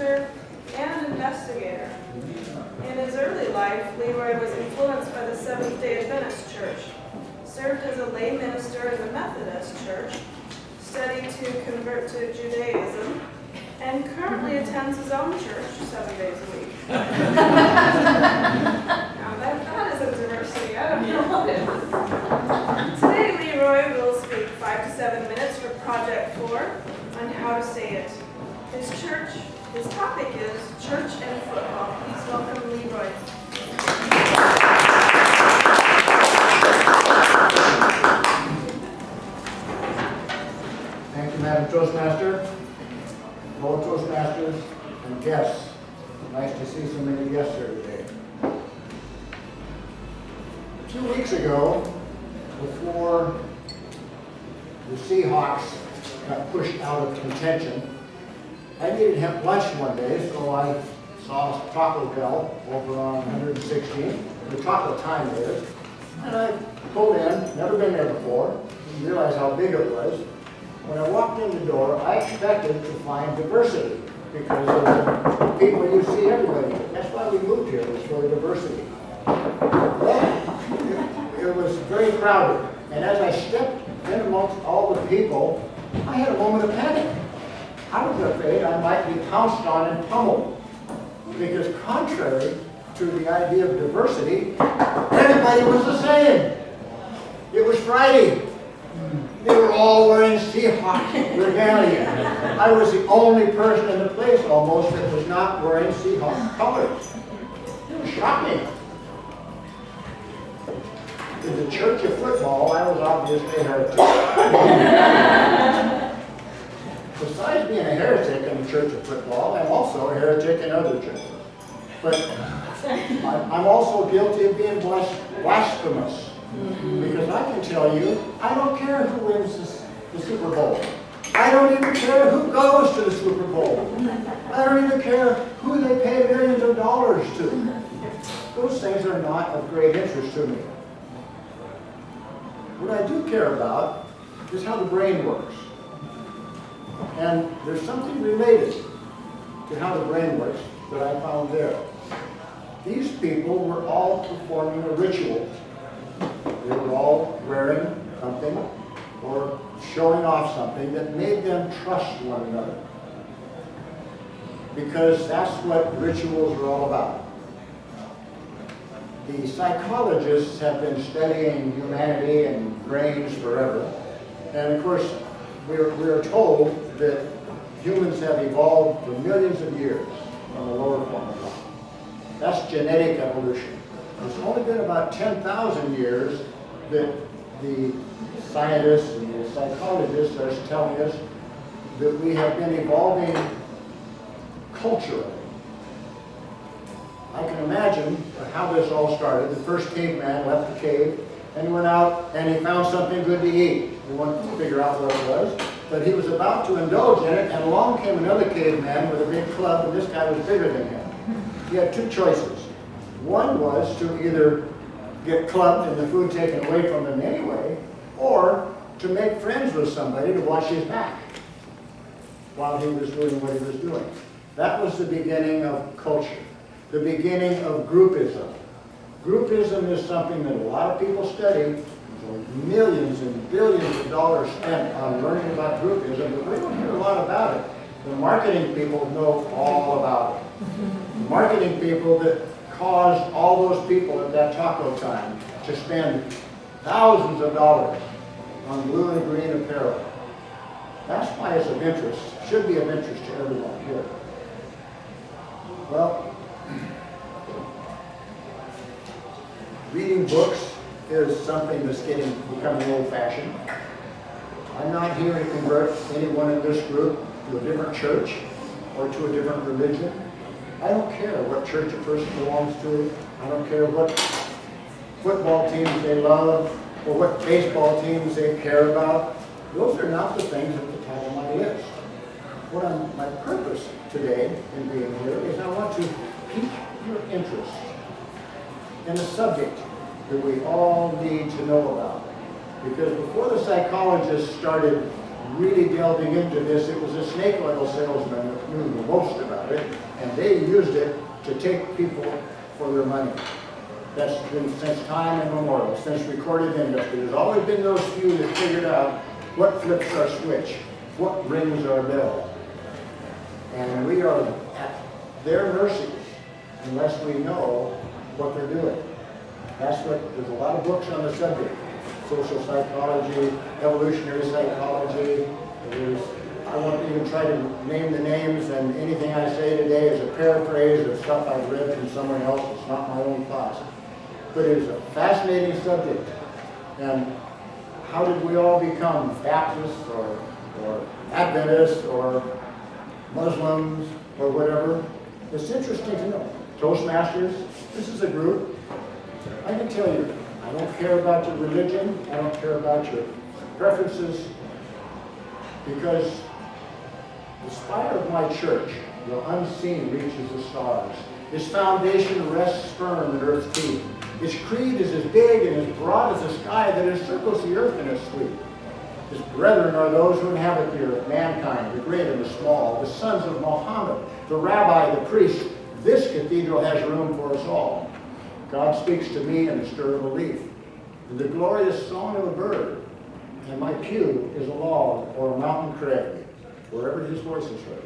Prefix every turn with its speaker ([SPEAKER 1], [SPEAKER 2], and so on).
[SPEAKER 1] mentor, and investigator. In his early life, Leroy was influenced by the Seventh-day Adventist Church, served as a lay minister in the Methodist Church, studied to convert to Judaism, and currently attends his own church 7 days a week. Now that isn't diversity, I don't know what it is. Today, Leroy will speak 5 to 7 minutes for Project 4 on how to say it. His topic is church and football. Please welcome Leroy.
[SPEAKER 2] Thank you, Madam Toastmaster, fellow Toastmasters, and guests. Nice to see so many guests here today. 2 weeks ago, before the Seahawks got pushed out of contention, I needed to have lunch one day, so I saw a Taco Bell over on 116, the Taco Time is, and I pulled in, never been there before, didn't realize how big it was. When I walked in the door, I expected to find diversity because of the people you see everybody. That's why we moved here, was for the diversity. Well, it was very crowded, and as I stepped in amongst all the people, I had a moment of panic. I was afraid I might be pounced on and pummeled, because contrary to the idea of diversity, everybody was the same. It was Friday. They were all wearing Seahawks regalia. I was the only person in the place almost that was not wearing Seahawks colors. It was shocking. In the Church of Football, I was obviously a heretic. Besides being a heretic in the Church of Football, I'm also a heretic in other churches. But I'm also guilty of being blasphemous. Because I can tell you, I don't care who wins the Super Bowl. I don't even care who goes to the Super Bowl. I don't even care who they pay millions of dollars to. Those things are not of great interest to me. What I do care about is how the brain works. And there's something related to how the brain works that I found there. These people were all performing a ritual. They were all wearing something or showing off something that made them trust one another. Because that's what rituals are all about. The psychologists have been studying humanity and brains forever. And of course, we're told that humans have evolved for millions of years on the lower form of life. That's genetic evolution. It's only been about 10,000 years that the scientists and the psychologists are telling us that we have been evolving culturally. I can imagine how this all started. The first caveman left the cave and went out and he found something good to eat. He wanted to figure out what it was, but he was about to indulge in it, and along came another caveman with a big club, and this guy was bigger than him. He had two choices. One was to either get clubbed and the food taken away from him anyway, or to make friends with somebody to watch his back while he was doing what he was doing. That was the beginning of culture, the beginning of groupism. Groupism is something that a lot of people study. There's millions and billions of dollars spent on learning about groupism, but we don't hear a lot about it. The marketing people know all about it. The marketing people that caused all those people at that taco time to spend thousands of dollars on blue and green apparel. That's why it's of interest, should be of interest to everyone here. Well, reading books is something that's becoming old-fashioned. I'm not here to convert anyone in this group to a different church or to a different religion. I don't care what church a person belongs to. I don't care what football teams they love or what baseball teams they care about. Those are not the things at the top of my list. My purpose today in being here is I want to pique your interest in a subject that we all need to know about. Because before the psychologists started really delving into this, it was a snake oil salesman that knew the most about it, and they used it to take people for their money. That's been since time immemorial, since recorded industry. There's always been those few that figured out what flips our switch, what rings our bell. And we are at their mercy unless we know what they're doing. That's what, there's a lot of books on the subject. Social psychology, evolutionary psychology. I won't even try to name the names, and anything I say today is a paraphrase of stuff I've read from someone else. It's not my own thoughts. But it is a fascinating subject. And how did we all become Baptists or Adventists or Muslims or whatever? It's interesting to know. Toastmasters, this is a group. I can tell you, I don't care about your religion, I don't care about your preferences, because the spire of my church, the unseen, reaches the stars. Its foundation rests firm at earth's feet. Its creed is as big and as broad as the sky that encircles the earth in its sweep. Its brethren are those who inhabit the earth, mankind, the great and the small, the sons of Mohammed, the rabbi, the priest. This cathedral has room for us all. God speaks to me in the stir of a leaf, in the glorious song of a bird, and my pew is a log or a mountain crag, wherever his voice is heard.